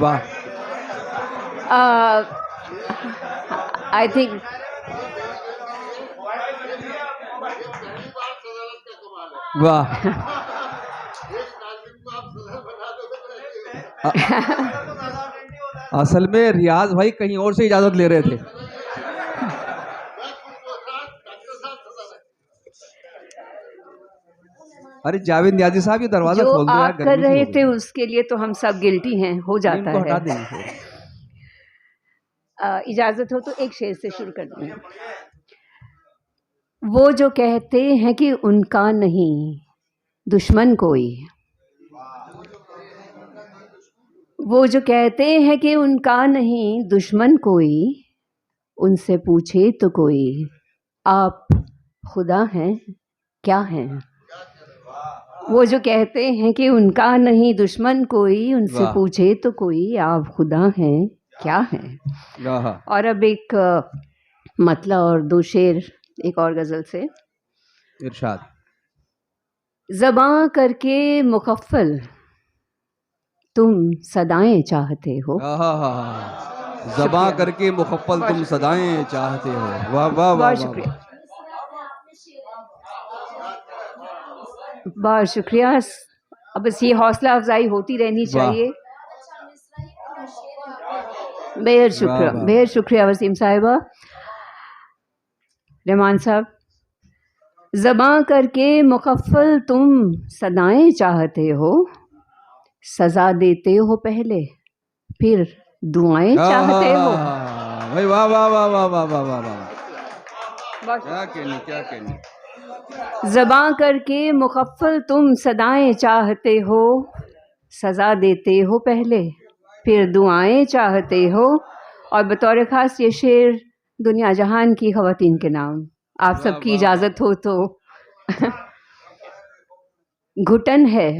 واہ I think واہ. اصل میں ریاض بھائی کہیں اور سے اجازت لے رہے تھے. ارے جاوید نیازی صاحب یہ دروازہ جو کھول دو یار, آپ کر گرمی سے رہے ہو تھے گئی. اس کے لیے تو ہم سب گلٹی ہیں, ہو ان جاتا کو ہٹا ہے. دیں. اجازت ہو تو ایک شعر سے شروع کر دیں. وہ جو کہتے ہیں کہ ان کا نہیں دشمن کوئی, وہ جو کہتے ہیں کہ ان کا نہیں دشمن کوئی, ان سے پوچھے تو کوئی آپ خدا ہیں کیا ہیں. وہ جو کہتے ہیں کہ ان کا نہیں دشمن کوئی, ان سے واہ. پوچھے تو کوئی آپ خدا ہیں کیا ہیں. آہا. اور اب ایک مطلع اور دو شعر ایک اور غزل سے. ارشاد. زباں کر کے مکفل تم صدائیں چاہتے ہو. زباں کر کے مخفل تم صدائیں چاہتے ہو. واہ واہ واہ بہت واہ. شکریہ, بہت شکریہ. اب بس یہ حوصلہ افزائی ہوتی رہنی چاہیے. بہت شکریہ, واہ. بہت شکریہ وسیم صاحبہ. رحمان صاحب, زباں کر کے مکفل تم صدائیں چاہتے ہو, سزا دیتے ہو پہلے پھر دعائیں چاہتے ہو. بھائی واہ واہ واہ واہ واہ واہ واہ واہ. کیا کہنی کیا کہنی. زباں کر کے مکفل تم صدائیں چاہتے ہو, سزا دیتے ہو پہلے پھر دعائیں چاہتے ہو. اور بطور خاص یہ شعر دنیا جہان کی خواتین کے نام, آپ سب کی اجازت ہو تو. گھٹن ہے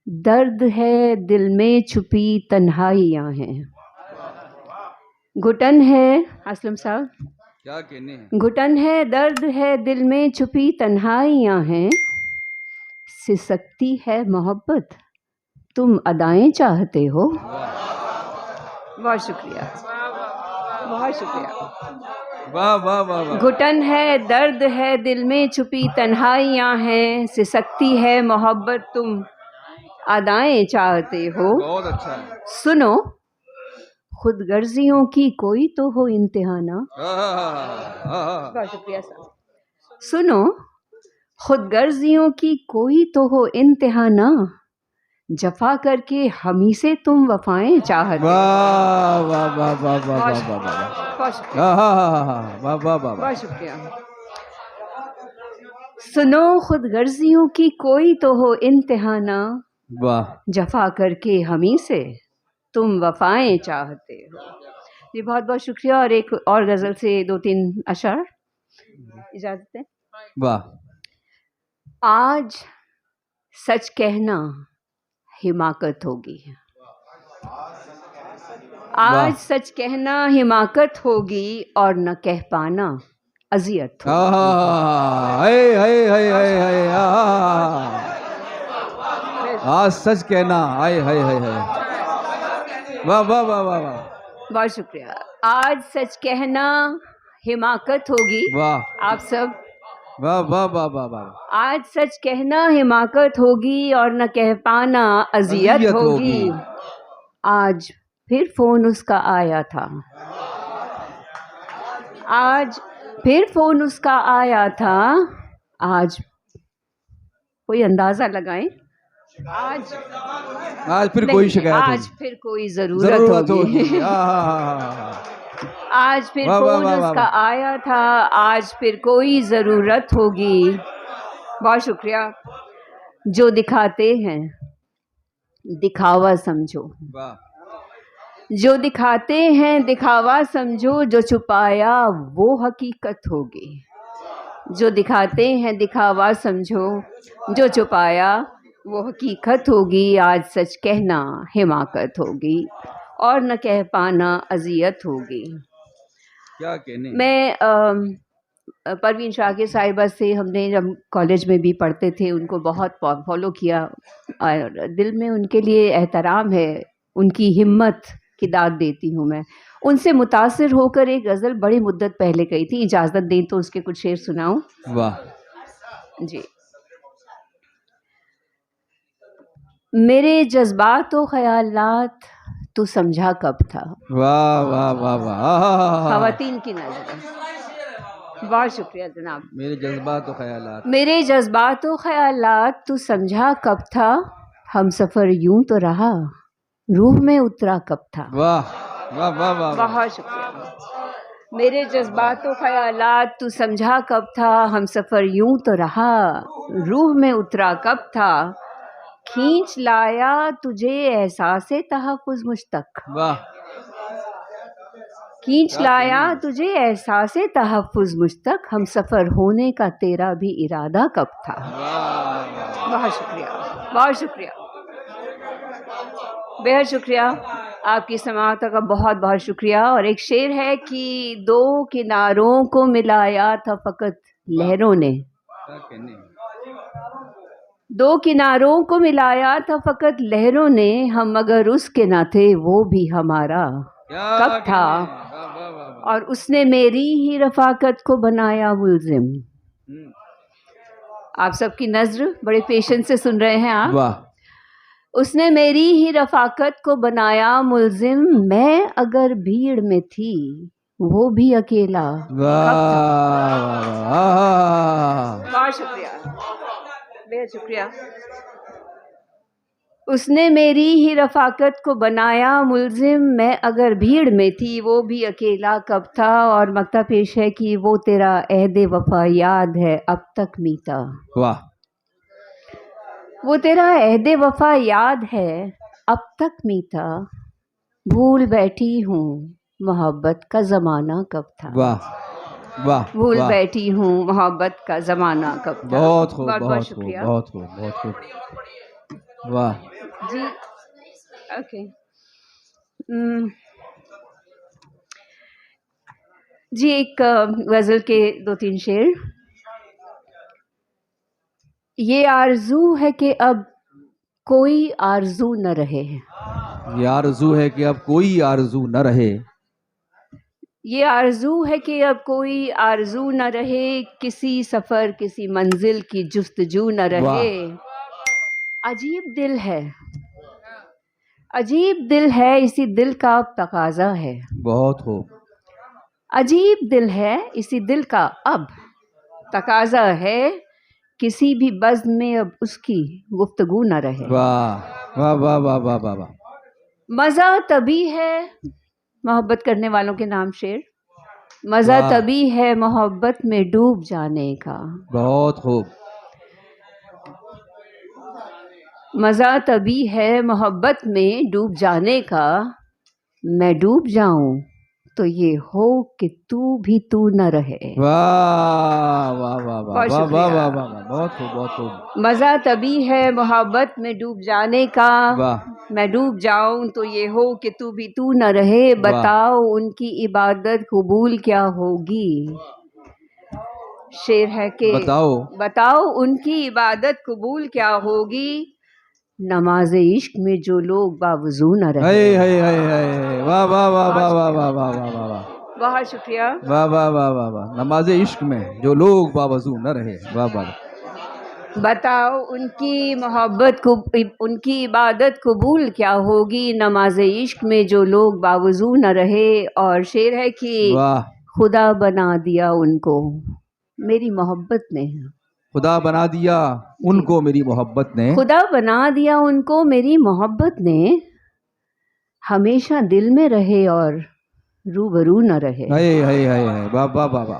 درد ہے دل میں چھپی تنہائیاں ہیں. گھٹن ہے اسلم صاحب, کیا کہنے ہیں. گھٹن ہے درد ہے دل میں چھپی تنہائیاں ہیں, سسکتی ہے محبت تم ادائیں چاہتے ہو. بہت شکریہ, بہت شکریہ. واہ واہ واہ واہ. گھٹن ہے درد ہے دل میں چھپی تنہائیاں ہیں, سسکتی ہے محبت تم ادائیں چاہتے ہو. بہت اچھا ہے. سنو خود غرضیوں کی کوئی تو ہو انتہا نہ. بہت شکریہ صاحب. سنو خود غرضیوں کی کوئی تو ہو انتہا نہ, جفا کر کے ہمیں سے تم وفائیں چاہتے ہو. واہ واہ واہ واہ واہ واہ واہ واہ. بہت شکریہ, واہ واہ واہ. بہت شکریہ. سنو خود غرضیوں کی کوئی تو ہو انتہا نہ, واہ. جفا کر کے ہمیں سے تم وفائیں چاہتے ہو. جی بہت بہت شکریہ. اور ایک اور غزل سے دو تین اشعار اجازت ہے. واہ. آج سچ کہنا حماقت ہوگی, آج سچ کہنا حماقت ہوگی اور نہ کہہ پانا اذیت ہوگی. آج سچ کہنا ہائے ہائے ہائے ہائے. واہ واہ واہ واہ واہ. بہت شکریہ. آج سچ کہنا حماقت ہوگی. واہ. آپ سب واہ واہ واہ واہ واہ. آج سچ کہنا حماقت ہوگی اور نہ کہہ پانا اذیت ہوگی. آج پھر فون اس کا آیا تھا, آج پھر فون اس کا آیا تھا. آج کوئی اندازہ لگائیں. آج پھر کوئی شکایت ہوگی. آج پھر کوئی ضرورت ہوگی. آج پھر فون اس کا آیا تھا, آج پھر کوئی ضرورت ہوگی. بہت شکریہ. جو دکھاتے ہیں دکھاوا سمجھو, جو دکھاتے ہیں دکھاوا سمجھو, جو چھپایا وہ حقیقت ہوگی. جو دکھاتے ہیں دکھاوا سمجھو, جو چھپایا وہ حقیقت ہوگی. آج سچ کہنا حماقت ہوگی اور نہ کہہ پانا اذیت ہوگی. کیا کہنے. میں پروین شاکر صاحبہ سے ہم نے جب کالج میں بھی پڑھتے تھے ان کو بہت فالو کیا, اور دل میں ان کے لیے احترام ہے. ان کی ہمت کی داد دیتی ہوں میں. ان سے متاثر ہو کر ایک غزل بڑی مدت پہلے گئی تھی، اجازت دیں تو اس کے کچھ شعر سناؤں. واہ جی. میرے جذبات و خیالات تو سمجھا کب تھا. واہ واہ واہ واہ. خواتین کی نظر. بہت شکریہ جناب. میرے جذبات و خیالات. میرے جذبات و خیالات تو سمجھا کب تھا، ہم سفر یوں تو رہا، روح میں اترا کب تھا. واہ واہ واہ واہ. بہت شکریہ. میرے جذبات و خیالات تو سمجھا کب تھا، ہم سفر یوں تو رہا، روح میں اترا کب تھا، کھینچ لایا تجھے احساس تحفظ مجھ تک. واہ. کھینچ لایا تجھے احساس تحفظ مجھ تک، ہم سفر ہونے کا تیرا بھی ارادہ کب تھا. بہت شکریہ، بہت شکریہ، بہت شکریہ. آپ کی سماعت کا بہت بہت شکریہ. اور ایک شعر ہے کہ دو کناروں کو ملایا تھا فقط لہروں نے، دو کناروں کو ملایا تھا فقط لہروں نے، ہم مگر اس کے نہ تھے وہ بھی ہمارا کب تھا، اور اس نے میری ہی رفاقت کو بنایا ملزم. آپ سب کی نظر بڑے پیشنس سے سن رہے ہیں آپ. واہ. اس نے میری ہی رفاقت کو بنایا ملزم، میں اگر بھیڑ میں تھی وہ بھی اکیلا کب تھا. بہت شکریہ، بہت شکریہ. اس نے میری ہی رفاقت کو بنایا ملزم، میں اگر بھیڑ میں تھی وہ بھی اکیلا کب تھا. اور مقطع پیش ہے کہ وہ تیرا عہد وفا یاد ہے اب تک میتا. واہ. وہ تیرا عہد وفا یاد ہے اب تک میتا، بھول بیٹھی ہوں محبت کا زمانہ کب تھا. واہ واہ. بھول بیٹھی ہوں محبت کا زمانہ کب تھا. بہت خوب، بہت بہت بہت خوب، شکریہ. بہت خوب، بہت خوب. واہ. جی اوکے. جی ایک غزل کے دو تین شعر. یہ آرزو ہے کہ اب کوئی آرزو نہ رہے، یہ آرزو ہے کہ اب کوئی آرزو نہ رہے، یہ آرزو ہے کہ اب کوئی آرزو نہ رہے، کسی سفر کسی منزل کی جستجو نہ رہے. عجیب دل ہے، عجیب دل ہے، اسی دل کا اب تقاضا ہے. بہت خوب. عجیب دل ہے، اسی دل کا اب تقاضا ہے، کسی بھی بزم میں اب اس کی گفتگو نہ رہے. واہ واہ واہ واہ واہ واہ واہ. مزہ تبھی ہے، محبت کرنے والوں کے نام شعر. مزہ واہ. تبھی ہے محبت میں ڈوب جانے کا، بہت خوب. مزہ تبھی ہے محبت میں ڈوب جانے کا، میں ڈوب جاؤں تو یہ ہو کہ تو بھی تو نہ رہے. واہ واہ واہ واہ بہت واہ شکریہ. واہ واہ واہ. بہت خوب، بہت خوب. مزہ تبھی ہے محبت میں ڈوب جانے کا، واہ. میں ڈوب جاؤں تو یہ ہو کہ تو بھی تو نہ رہے. بتاؤ ان کی عبادت قبول کیا ہوگی. شعر ہے کہ بتاؤ ان کی عبادت قبول کیا ہوگی، نماز عشق میں جو لوگ باوضو نہ رہے. واہ واہ واہ واہ واہ واہ واہ واہ واہ. بہت شکریہ. واہ واہ واہ واہ واہ. نماز عشق میں جو لوگ باوضو نہ رہے. واہ واہ. بتاؤ ان کی محبت کو، ان کی عبادت قبول کیا ہوگی، نماز عشق میں جو لوگ باوضو نہ رہے. اور شعر ہے کہ خدا بنا دیا ان کو میری محبت نے، خدا بنا دیا ان کو میری محبت نے، خدا بنا دیا ان کو میری محبت نے، ہمیشہ دل میں رہے اور روبرو نہ رہے. واہ واہ واہ واہ.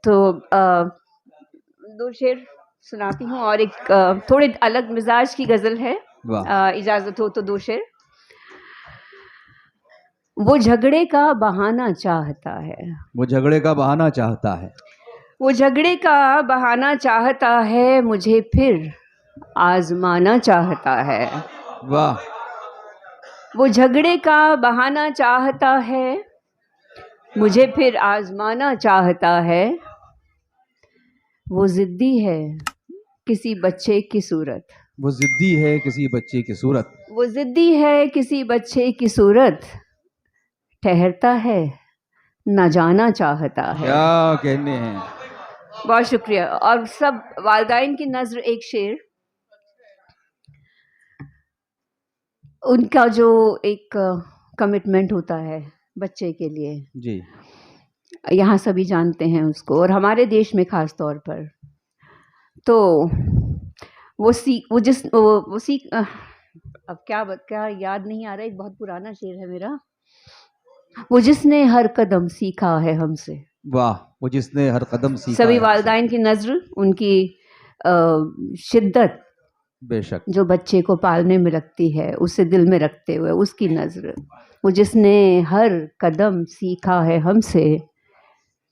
تو دو شعر سناتی ہوں اور ایک تھوڑے الگ مزاج کی غزل ہے. اجازت ہو تو دو شعر. وہ جھگڑے کا بہانہ چاہتا ہے، وہ جھگڑے کا بہانہ چاہتا ہے، وہ جھگڑے کا بہانہ چاہتا ہے، مجھے پھر آزمانا چاہتا ہے. واہ. وہ جھگڑے کا بہانہ چاہتا ہے، مجھے پھر آزمانا چاہتا ہے. وہ ضدی ہے کسی بچے کی صورت، وہ ضدی ہے کسی بچے کی صورت، وہ ضدی ہے کسی بچے کی صورت، ٹھہرتا ہے نہ جانا چاہتا ہے. کیا کہنے ہیں. بہت شکریہ. اور سب والدین کی نظر ایک شعر، ان کا جو ایک کمٹمنٹ ہوتا ہے بچے کے لیے، جی یہاں سبھی جانتے ہیں اس کو، اور ہمارے دیش میں خاص طور پر. تو اب کیا یاد نہیں آ رہا، ایک بہت پرانا شعر ہے میرا، وہ جس نے ہر قدم سیکھا ہے ہم سے. واہ. وہ جس نے ہر قدم سیکھا سبھی ہے ہم سے. والدین کی نظر، ان کی شدت بے شک. جو بچے کو پالنے میں رکھتی ہے، اسے دل میں رکھتے ہوئے اس کی نظر، وہ جس نے ہر قدم سیکھا ہے ہم سے،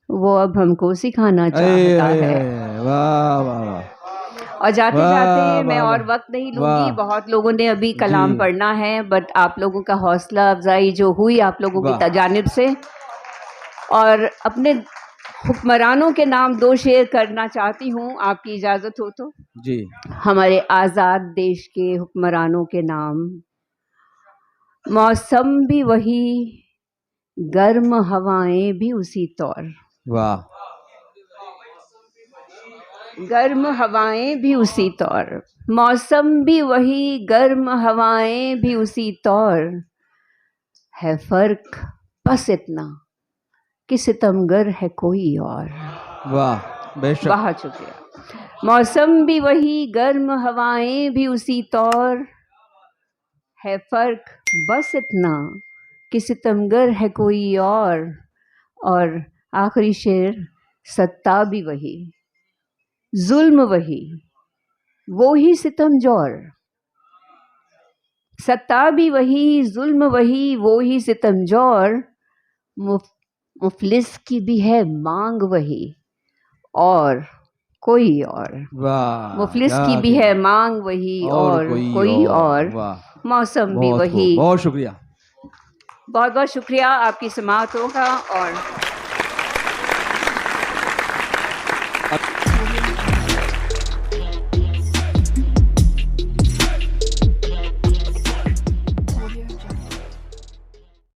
وہ اب ہم کو سکھانا چاہتا ہے. واہ واہ واہ. اور جاتے جاتے میں اور وقت نہیں لوں گی، واہ. بہت لوگوں نے ابھی کلام جی. پڑھنا ہے، بٹ آپ لوگوں کا حوصلہ افزائی جو ہوئی آپ لوگوں کی واہ. جانب سے، اور اپنے حکمرانوں کے نام 2 شعر کرنا چاہتی ہوں، آپ کی اجازت ہو تو. جی. ہمارے آزاد دیش کے حکمرانوں کے نام. موسم بھی وہی، گرم ہوائیں بھی اسی طور. واہ. گرم ہوائیں بھی اسی طور. موسم بھی وہی، گرم ہوائیں بھی اسی طور. ہے فرق بس اتنا کہ ستمگر ہے کوئی اور. واہ. بے شک. بہت شکریہ. موسم بھی وہی، گرم ہوائیں بھی اسی طور. ہے فرق بس اتنا کہ ستمگر ہے کوئی اور. اور آخری شعر، ستا بھی وہی، ظلم وہی، وہی ستم جور. ستا بھی وہی، ظلم وہی، وہی ستم جور. مفلس کی بھی ہے مانگ وہی، اور کوئی اور. واہ. مفلس کیا کی بھی کہنے. ہے مانگ وہی، اور کوئی اور. واہ. موسم بھی بہت وہی. خوب. بہت شکریہ. بہت بہت شکریہ آپ کی سماعتوں کا. اور